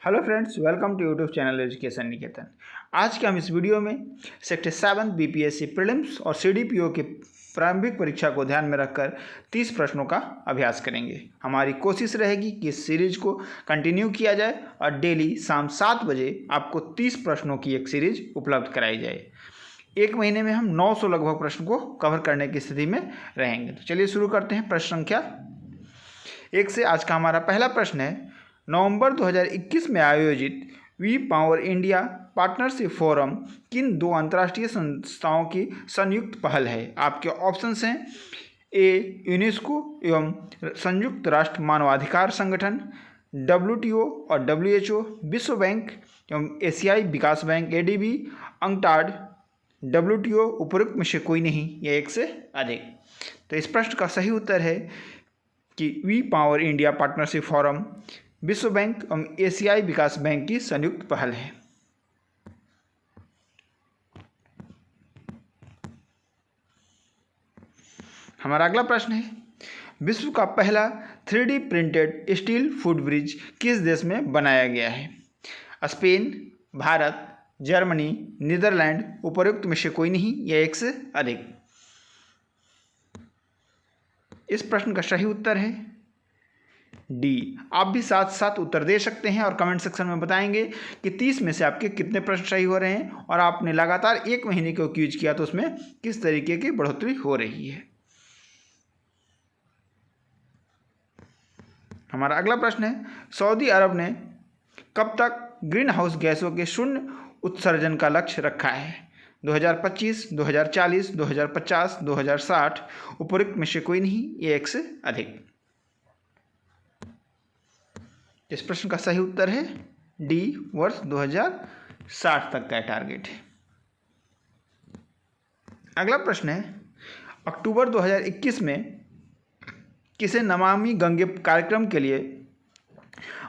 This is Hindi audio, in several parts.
Hello friends, welcome to YouTube channel education Niketan. आज के हम इस वीडियो में सेक्टर 7 बीपीएससी प्रीलिम्स और सीडीपीओ की प्रारंभिक परीक्षा को ध्यान में रखकर 30 प्रश्नों का अभ्यास करेंगे। हमारी कोशिश रहेगी कि इस सीरीज को कंटिन्यू किया जाए और डेली शाम 7 बजे आपको 30 प्रश्नों की एक सीरीज उपलब्ध कराई जाए। एक महीने में हम 900 लगभग प्रश्न को कवर करने की स्थिति में रहेंगे। तो चलिए शुरू करते हैं। प्रश्न संख्या 1 से आज का हमारा पहला प्रश्न है, नवंबर 2021 में आयोजित we power India partnership forum किन दो अंतर्राष्ट्रीय संस्थाओं की संयुक्त पहल है? आपके ऑप्शंस हैं ए यूनेस्को एवं संयुक्त राष्ट्र मानवाधिकार संगठन, WTO और WHO, विश्व बैंक एवं एशियाई विकास बैंक ADB, अंकटाड, WTO, उपरोक्त में से कोई नहीं या एक से अधिक। तो इस प्रश्न का सही उत्तर है कि we power India partnership forum विश्व बैंक एवं एशियाई विकास बैंक की संयुक्त पहल है। हमारा अगला प्रश्न है, विश्व का पहला 3D printed steel foot bridge किस देश में बनाया गया है? स्पेन, भारत, जर्मनी, नीदरलैंड, उपरोक्त में से कोई नहीं या एक से अधिक। इस प्रश्न का सही उत्तर है डी। आप भी साथ साथ उत्तर दे सकते हैं और कमेंट सेक्शन में बताएंगे कि 30 में से आपके कितने प्रश्न सही हो रहे हैं और आपने लगातार एक महीने को क्यूज किया तो उसमें किस तरीके की बढ़ोतरी हो रही है। हमारा अगला प्रश्न है, सऊदी अरब ने कब तक ग्रीन हाउस गैसों के शून्य उत्सर्जन का लक्ष्य रखा है? 2025, 2040, 2050, 2060, उपरोक्त में से कोई नहीं या एक से अधिक। इस प्रश्न का सही उत्तर है डी, वर्ष 2060 तक का टारगेट है। अगला प्रश्न है, अक्टूबर 2021 में किसे नमामि गंगे कार्यक्रम के लिए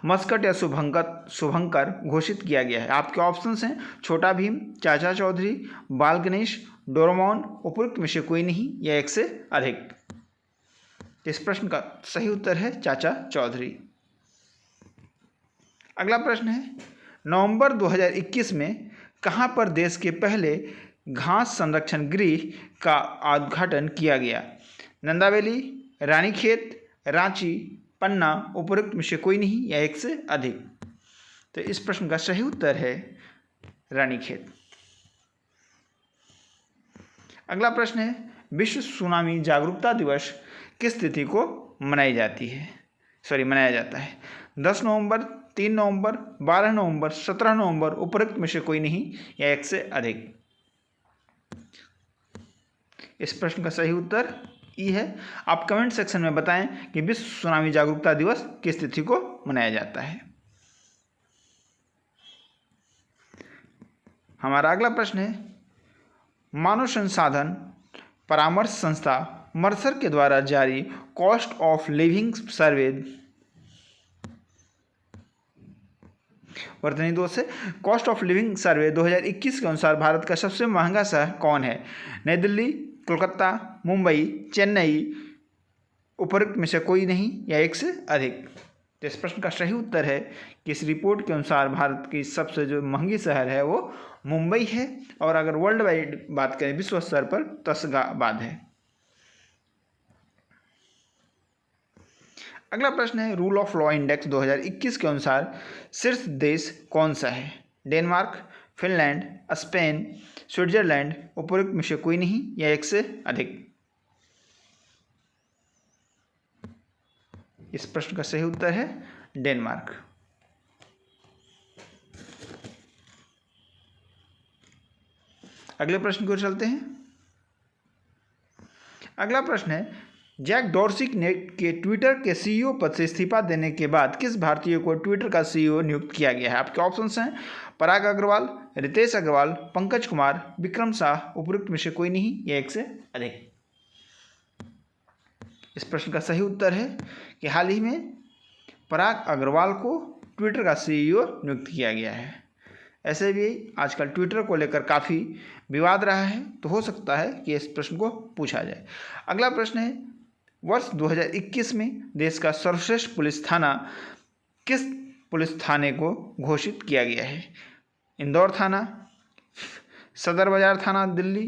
मस्कट या शुभंकर घोषित किया गया है? आपके ऑप्शंस हैं छोटा भीम, चाचा चौधरी, बाल गणेश, डोरेमोन, उपरोक्त में से कोई नहीं या एक से अधिक। इस प्रश्न का सही उत्तर है चाचा चौधरी। अगला प्रश्न है, नवंबर 2021 में कहां पर देश के पहले घास संरक्षण गृह का उद्घाटन किया गया? नंदावेली, रानीखेत, रांची, पन्ना, उपरोक्त में से कोई नहीं या एक से अधिक। तो इस प्रश्न का सही उत्तर है रानीखेत। अगला प्रश्न है, विश्व सुनामी जागरूकता दिवस किस तिथि को मनाया जाता है? 10 नवंबर, 3 नवंबर, 12 नवंबर, 17 नवंबर, उपरोक्त में से कोई नहीं या एक से अधिक। इस प्रश्न का सही उत्तर ई है। आप कमेंट सेक्शन में बताएं कि विश्व सुनामी जागरूकता दिवस किस तिथि को मनाया जाता है। हमारा अगला प्रश्न है, मानव संसाधन परामर्श संस्था मर्सर के द्वारा जारी कॉस्ट ऑफ लिविंग सर्वे वर्तनी 2 से कॉस्ट ऑफ लिविंग सर्वे 2021 के अनुसार भारत का सबसे महंगा शहर कौन है? नई दिल्ली, कोलकाता, मुंबई, चेन्नई, उपरोक्त में से कोई नहीं या एक से अधिक। तो इस प्रश्न का सही उत्तर है कि इस रिपोर्ट के अनुसार भारत की सबसे जो महंगी शहर है वो मुंबई है और अगर वर्ल्ड वाइड बात करें विश्व स्तर पर तो तस्गाबाद है। अगला प्रश्न है, रूल ऑफ लॉ इंडेक्स 2021 के अनुसार शीर्ष देश कौन सा है? डेनमार्क, फिनलैंड, स्पेन, स्विट्जरलैंड, उपरोक्त में से कोई नहीं या एक से अधिक। इस प्रश्न का सही उत्तर है डेनमार्क। अगले प्रश्न की ओर चलते हैं। अगला प्रश्न है, जैक डॉर्सी ने के ट्विटर के CEO पद से इस्तीफा देने के बाद किस भारतीय को ट्विटर का CEO नियुक्त किया गया है? आपके ऑप्शंस हैं पराग अग्रवाल, रितेश अग्रवाल, पंकज कुमार, विक्रम शाह, उपरोक्त में से कोई नहीं या एक से अधिक। इस प्रश्न का सही उत्तर है कि हाल ही में पराग अग्रवाल को ट्विटर का CEO नियुक्त किया गया है। ऐसे भी आजकल ट्विटर को लेकर काफ़ी विवाद रहा है, तो हो सकता है कि इस प्रश्न को पूछा जाए। अगला प्रश्न है, वर्ष 2021 में देश का सर्वश्रेष्ठ पुलिस थाना किस पुलिस थाने को घोषित किया गया है? इंदौर थाना, सदर बाजार थाना दिल्ली,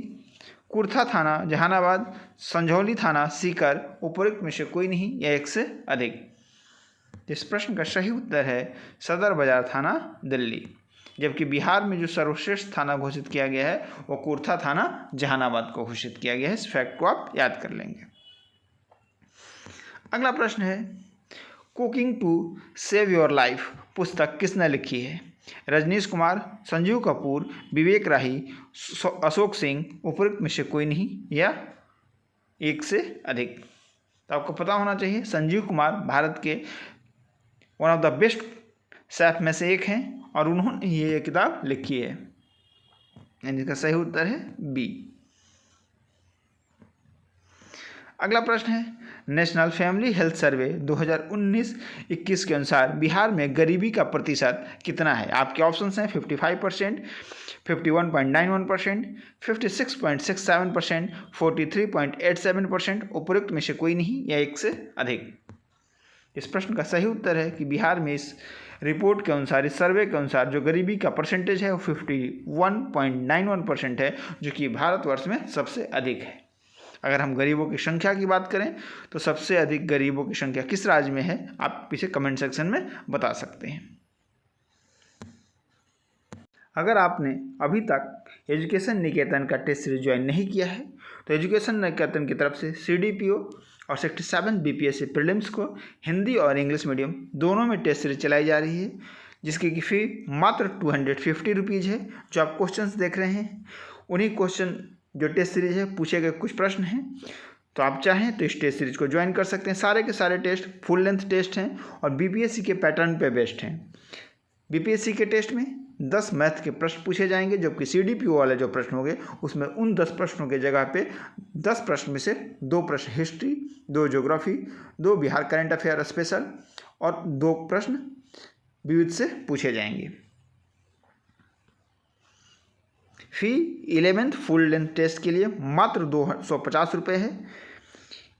कुर्था थाना जहानाबाद, संझौली थाना सीकर, उपरोक्त में से कोई नहीं या एक से अधिक? इस प्रश्न का सही उत्तर है सदर बाजार थाना दिल्ली। जबकि बिहार में जो सर्वश्रेष्ठ थाना घोषित किया गया है वो कुर्था थाना जहानाबाद को घोषित किया गया है। इस फैक्ट को आप याद कर लेंगे। अगला प्रश्न है, cooking to save your life पुस्तक किसने लिखी है? रजनीश कुमार, संजीव कपूर, विवेक राही, अशोक सिंह, उपरोक्त में से कोई नहीं या एक से अधिक? तो आपको पता होना चाहिए संजीव कुमार भारत के one of the best chef में से एक हैं और उन्होंने ये किताब लिखी है। यानी इसका सही उत्तर है बी। अगला प्रश्न है, नेशनल फैमिली हेल्थ सर्वे 2019-21 के अनुसार बिहार में गरीबी का प्रतिशत कितना है? आपके ऑप्शंस हैं 55%, 51.91%, 56.67%, 43.87%, उपरोक्त में से कोई नहीं या एक से अधिक? इस प्रश्न का सही उत्तर है कि बिहार में इस रिपोर्ट के अनुसार, इस सर्वे के अनुसार जो गरीबी का परसेंटेज है वो 51.91% है, जो कि भारतवर्ष में सबसे अधिक है। अगर हम गरीबों की संख्या की बात करें तो सबसे अधिक गरीबों की संख्या किस राज्य में है, आप इसे कमेंट सेक्शन में बता सकते हैं। अगर आपने अभी तक एजुकेशन निकेतन का टेस्ट सीरीज ज्वाइन नहीं किया है तो एजुकेशन निकेतन की तरफ से CDPO और सेक्टर 7 BPSC प्रीलिम्स को हिंदी और इंग्लिश मीडियम दोनों में टेस्ट सीरीज चलाई जा रही है, जिसकी की फ़ी मात्र 250 रुपीज़ है। जो आप क्वेश्चंस देख रहे हैं उन्हीं क्वेश्चन जो टेस्ट सीरीज है पूछे गए कुछ प्रश्न हैं, तो आप चाहें तो इस टेस्ट सीरीज को ज्वाइन कर सकते हैं। सारे के सारे टेस्ट फुल लेंथ टेस्ट हैं और BPSC के पैटर्न पे बेस्ड हैं। BPSC के टेस्ट में 10 मैथ के प्रश्न पूछे जाएंगे, जबकि CDPO वाले जो प्रश्न होंगे उसमें उन 10 प्रश्नों के जगह पे 10 प्रश्न में से 2 प्रश्न history, 2 geography, 2 Bihar current affair special और 2 प्रश्न विविध से पूछे जाएंगे। फी 11th फुल लेंथ टेस्ट के लिए मात्र 250 रुपये है।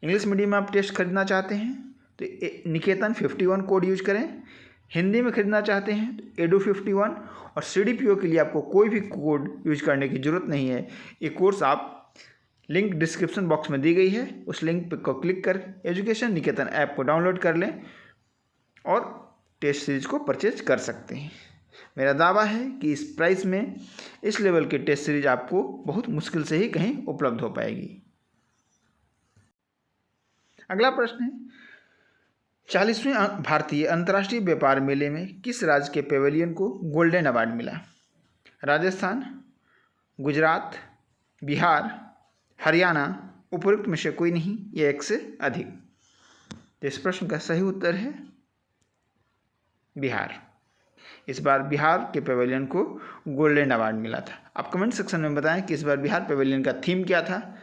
इंग्लिश मीडियम में आप टेस्ट खरीदना चाहते हैं तो निकेतन 51 कोड यूज करें। हिंदी में खरीदना चाहते हैं तो एडू 51 और CDPO के लिए आपको कोई भी कोड यूज करने की ज़रूरत नहीं है। ये कोर्स आप लिंक डिस्क्रिप्शन बॉक्स में दी गई है, उस लिंक को क्लिक कर एजुकेशन निकेतन ऐप को डाउनलोड कर लें और टेस्ट सीरीज को परचेज कर सकते हैं। मेरा दावा है कि इस प्राइस में इस लेवल की टेस्ट सीरीज आपको बहुत मुश्किल से ही कहीं उपलब्ध हो पाएगी। अगला प्रश्न है, 40वें भारतीय अंतर्राष्ट्रीय व्यापार मेले में किस राज्य के पेवेलियन को गोल्डन अवार्ड मिला? राजस्थान, गुजरात, बिहार, हरियाणा, उपरोक्त में से कोई नहीं या एक से अधिक? तो इस प्रश्न का सही उत्तर है बिहार। इस बार बिहार के पेवेलियन को गोल्डन अवार्ड मिला था। आप कमेंट सेक्शन में बताएं कि इस बार बिहार पेवेलियन का थीम क्या था।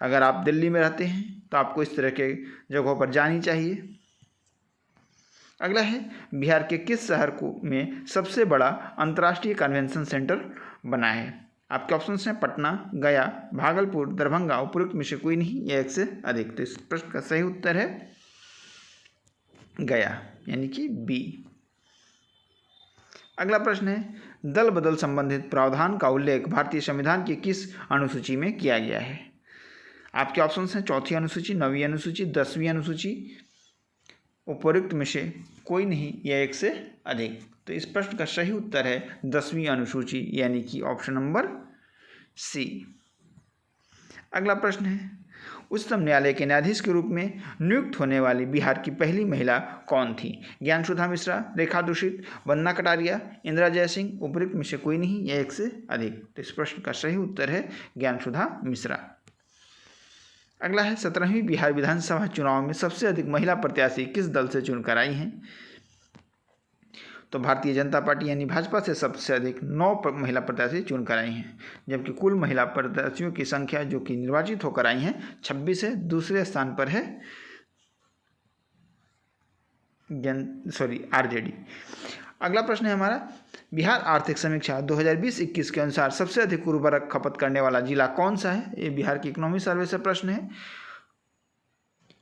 अगर आप दिल्ली में रहते हैं तो आपको इस तरह के जगहों पर जानी चाहिए। अगला है, बिहार के किस शहर को में सबसे बड़ा अंतर्राष्ट्रीय कन्वेंशन सेंटर बना है? आपके ऑप्शंस हैं पटना, गया, भागलपुर, दरभंगा, उपरोक्त में से कोई नहीं या एक से अधिक? तो इस प्रश्न का सही उत्तर है गया, यानी कि बी। अगला प्रश्न है, दल बदल संबंधित प्रावधान का उल्लेख भारतीय संविधान की किस अनुसूची में किया गया है? आपके ऑप्शंस हैं चौथी अनुसूची, 9वीं अनुसूची, 10वीं अनुसूची, उपरोक्त में से कोई नहीं या एक से अधिक? तो इस प्रश्न का सही उत्तर है 10वीं अनुसूची, यानी कि ऑप्शन नंबर सी। अगला प्रश्न है, उच्चतम न्यायालय के न्यायाधीश के रूप में नियुक्त होने वाली बिहार की पहली महिला कौन थी? ज्ञानसुधा मिश्रा, रेखा दूषित, वंदना कटारिया, इंदिरा जयसिंह, उपरोक्त में से कोई नहीं या एक से अधिक? तो इस प्रश्न का सही उत्तर है ज्ञानसुधा मिश्रा। अगला है, 17वीं बिहार विधानसभा चुनाव में सबसे अधिक महिला प्रत्याशी किस दल से चुनकर आई हैं? तो भारतीय जनता पार्टी यानी भाजपा से सबसे अधिक 9 महिला प्रत्याशी चुनकर आई हैं, जबकि कुल महिला प्रत्याशियों की संख्या जो कि निर्वाचित होकर आई हैं 26 है। दूसरे स्थान पर है RJD। अगला प्रश्न है हमारा, बिहार आर्थिक समीक्षा 2020-21 के अनुसार सबसे अधिक उर्वरक खपत करने वाला जिला कौन सा है? ये बिहार की इकोनॉमी सर्वे से प्रश्न है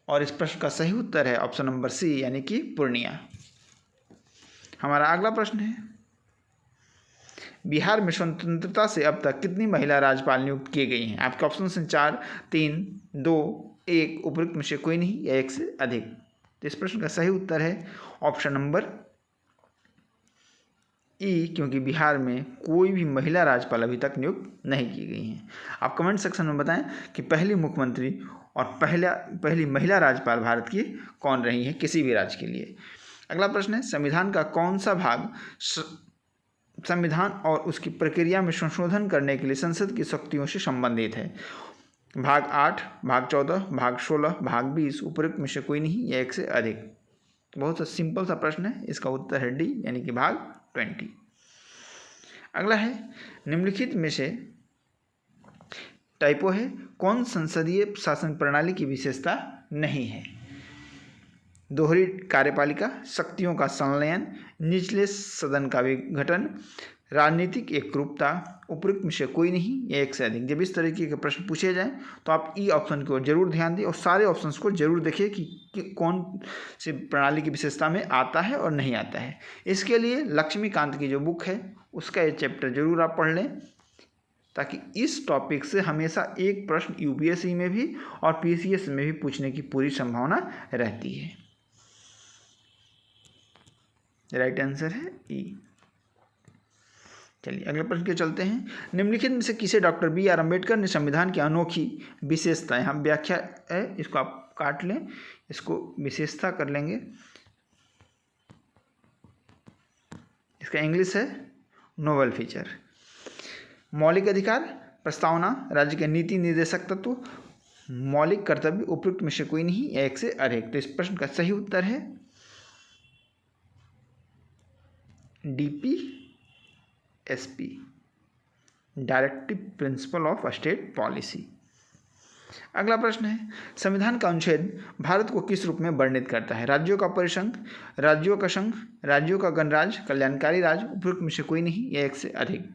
और इस प्रश्न का सही उत्तर है ऑप्शन नंबर सी, यानी कि पूर्णिया। हमारा अगला प्रश्न है, बिहार में स्वतंत्रता से अब तक कितनी महिला राज्यपाल नियुक्त की गई हैं? आपके ऑप्शन हैं 4, 3, 2, 1, उपयुक्त में से कोई नहीं या एक से अधिक। तो इस प्रश्न का सही उत्तर है ऑप्शन नंबर ई, क्योंकि बिहार में कोई भी महिला राज्यपाल अभी तक नियुक्त नहीं की गई हैं। आप कमेंट सेक्शन में बताएं कि पहली मुख्यमंत्री और पहली महिला राज्यपाल भारत की कौन रही है किसी भी राज्य के लिए। अगला प्रश्न है, संविधान का कौन सा भाग संविधान और उसकी प्रक्रिया में संशोधन करने के लिए संसद की शक्तियों से संबंधित है? भाग 8, भाग 14, भाग 16, भाग 20, उपयुक्त में से कोई नहीं या एक से अधिक। बहुत सा सिंपल सा प्रश्न है, इसका उत्तर है डी, यानी कि भाग 20। अगला है, निम्नलिखित में से टाइपो है, कौन संसदीय शासन प्रणाली की विशेषता नहीं है? दोहरी कार्यपालिका, शक्तियों का संलयन, निचले सदन का विघटन, राजनीतिक एकरूपता, उपयुक्त में से कोई नहीं या एक से अधिक। जब इस तरीके के प्रश्न पूछे जाएं तो आप ई ऑप्शन की ओर जरूर ध्यान दें और सारे ऑप्शंस को जरूर देखिए कि कौन सी प्रणाली की विशेषता में आता है और नहीं आता है। इसके लिए लक्ष्मीकांत की जो बुक है उसका ये चैप्टर जरूर आप पढ़ लें, ताकि इस टॉपिक से हमेशा एक प्रश्न यूपीएससी में भी और पीसीएस में भी पूछने की पूरी संभावना रहती है। राइट आंसर है ई। चलिए अगले प्रश्न के चलते हैं, निम्नलिखित में से किसे डॉक्टर बी.आर. अम्बेडकर ने संविधान की अनोखी विशेषता, यहाँ व्याख्या है, इसको आप काट लें, इसको विशेषता कर लेंगे, इसका इंग्लिश है नोबल फीचर। मौलिक अधिकार, प्रस्तावना, राज्य के नीति निर्देशक तत्व, मौलिक कर्तव्य, उपयुक्त में से कोई नहीं या एक से अधिक। तो इस प्रश्न का सही उत्तर है DPSP, directive principle of state policy. अगला प्रश्न है, संविधान का अनुच्छेद भारत को किस रूप में वर्णित करता है? राज्यों का परिसंघ, राज्यों का संघ, राज्यों का गणराज्य, कल्याणकारी राज्य, उपयुक्त में से कोई नहीं या एक से अधिक।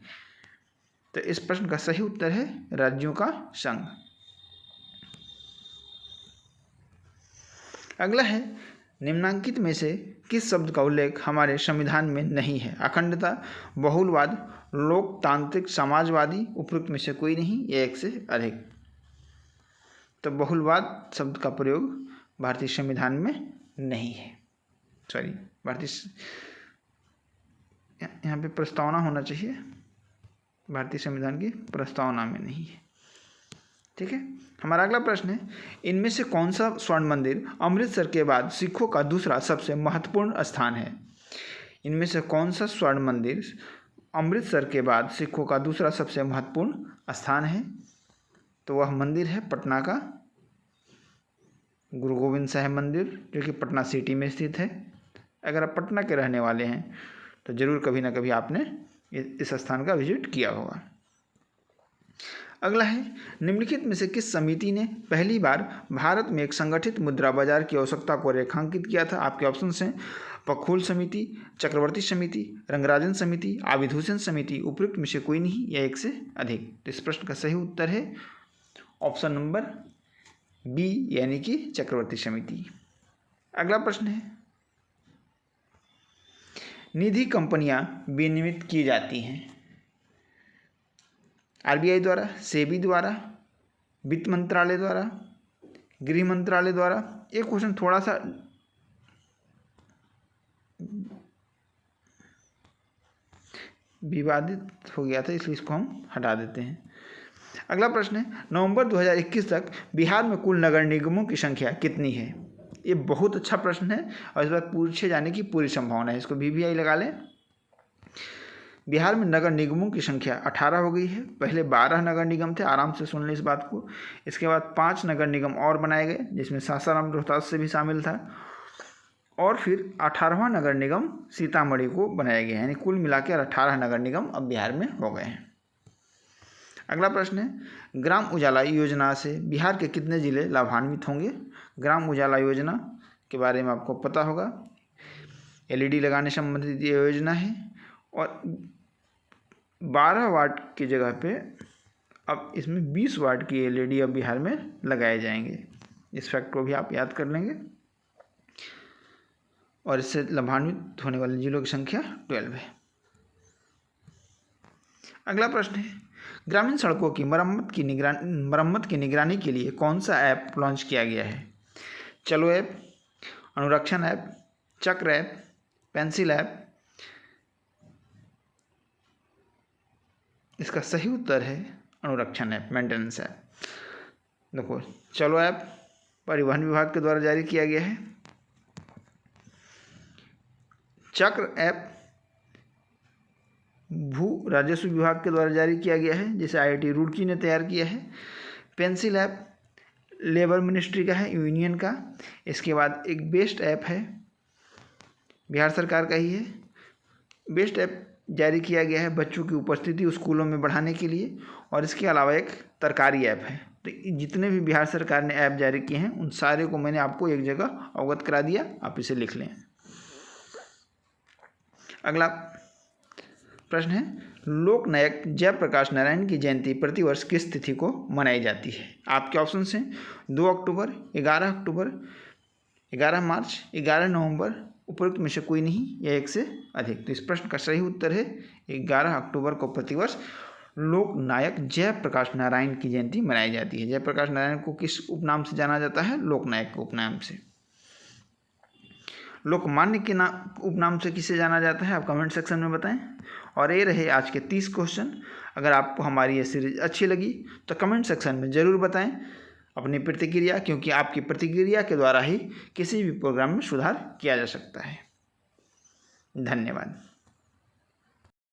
तो इस प्रश्न का सही उत्तर है राज्यों का संघ। अगला है, निम्नांकित में से किस शब्द का उल्लेख हमारे संविधान में नहीं है? अखंडता, बहुलवाद, लोकतांत्रिक, समाजवादी, उपयुक्त में से कोई नहीं या एक से अधिक। तो बहुलवाद शब्द का प्रयोग भारतीय संविधान में नहीं है, सॉरी यहाँ पे प्रस्तावना होना चाहिए, भारतीय संविधान की प्रस्तावना में नहीं है। ठीक है, हमारा अगला प्रश्न है, इनमें से कौन सा स्वर्ण मंदिर अमृतसर के बाद सिखों का दूसरा सबसे महत्वपूर्ण स्थान है? इनमें से कौन सा स्वर्ण मंदिर अमृतसर के बाद सिखों का दूसरा सबसे महत्वपूर्ण स्थान है? तो वह मंदिर है पटना का गुरु गोविंद साहिब मंदिर, जो कि पटना सिटी में स्थित है। अगर आप पटना के रहने वाले हैं तो ज़रूर कभी ना कभी आपने इस स्थान का विजिट किया होगा। अगला है, निम्नलिखित में से किस समिति ने पहली बार भारत में एक संगठित मुद्रा बाजार की आवश्यकता को रेखांकित किया था? आपके ऑप्शंस हैं पखोल समिति, चक्रवर्ती समिति, रंगराजन समिति, आविभूषण समिति, उपयुक्त में से कोई नहीं या एक से अधिक। तो इस प्रश्न का सही उत्तर है ऑप्शन नंबर बी, यानी कि चक्रवर्ती समिति। अगला प्रश्न है, निधि कंपनियां विनियमित की जाती हैं आरबीआई द्वारा, सेबी द्वारा, वित्त मंत्रालय द्वारा, गृह मंत्रालय द्वारा। एक क्वेश्चन थोड़ा सा विवादित हो गया था, इसलिए इसको हम हटा देते हैं। अगला प्रश्न है, नवंबर 2021 तक बिहार में कुल नगर निगमों की संख्या कितनी है? ये बहुत अच्छा प्रश्न है और इस बार पूछे जाने की पूरी संभावना है, इसको VVI लगा लें। बिहार में नगर निगमों की संख्या 18 हो गई है। पहले 12 नगर निगम थे, आराम से सुन लें इस बात को। इसके बाद 5 नगर निगम और बनाए गए, जिसमें सासाराम रोहतास से भी शामिल था, और फिर 18वां नगर निगम सीतामढ़ी को बनाया गया, यानी कुल मिलाकर 18 नगर निगम अब बिहार में हो गए हैं। अगला प्रश्न है, ग्राम उजाला योजना से बिहार के कितने जिले लाभान्वित होंगे? ग्राम उजाला योजना के बारे में आपको पता होगा, LED लगाने संबंधित ये योजना है और 12 वाट की जगह पे अब इसमें 20 वाट की LED अब बिहार में लगाए जाएंगे। इस फैक्ट को भी आप याद कर लेंगे। और इससे लाभान्वित होने वाले जिलों की संख्या 12 है। अगला प्रश्न है, ग्रामीण सड़कों की मरम्मत की निगरानी के लिए कौन सा ऐप लॉन्च किया गया है? चलो ऐप, अनुरक्षण ऐप, चक्र ऐप, पेंसिल ऐप। इसका सही उत्तर है अनुरक्षण ऐप, मेंटेनेंस ऐप। देखो, चलो ऐप परिवहन विभाग के द्वारा जारी किया गया है। चक्र ऐप भू राजस्व विभाग के द्वारा जारी किया गया है, जिसे IIT रुड़की ने तैयार किया है। पेंसिल ऐप लेबर मिनिस्ट्री का है, यूनियन का। इसके बाद एक बेस्ट ऐप है, बिहार सरकार का ही है। बेस्ट ऐप जारी किया गया है बच्चों की उपस्थिति स्कूलों में बढ़ाने के लिए। और इसके अलावा एक तरकारी ऐप है। तो जितने भी बिहार सरकार ने ऐप जारी किए हैं उन सारे को मैंने आपको एक जगह अवगत करा दिया, आप इसे लिख लें। अगला प्रश्न है, लोक नायक जयप्रकाश नारायण की जयंती प्रतिवर्ष किस तिथि को मनाई जाती है? आपके ऑप्शन हैं 2 अक्टूबर, 11 अक्टूबर, 11 मार्च, 11 नवंबर, उपरोक्त में से कोई नहीं या एक से अधिक। तो इस प्रश्न का सही उत्तर है 11 अक्टूबर को प्रतिवर्ष लोक नायक जयप्रकाश नारायण की जयंती मनाई जाती है। जयप्रकाश नारायण को किस उपनाम से जाना जाता है? लोक नायक के उपनाम से। लोकमान्य के उपनाम से किसे जाना जाता है? आप कमेंट सेक्शन में बताएं। और ये रहे आज के 30 क्वेश्चन। अगर आपको हमारी ये सीरीज अच्छी लगी तो कमेंट सेक्शन में ज़रूर बताएं अपनी प्रतिक्रिया, क्योंकि आपकी प्रतिक्रिया के द्वारा ही किसी भी प्रोग्राम में सुधार किया जा सकता है। धन्यवाद।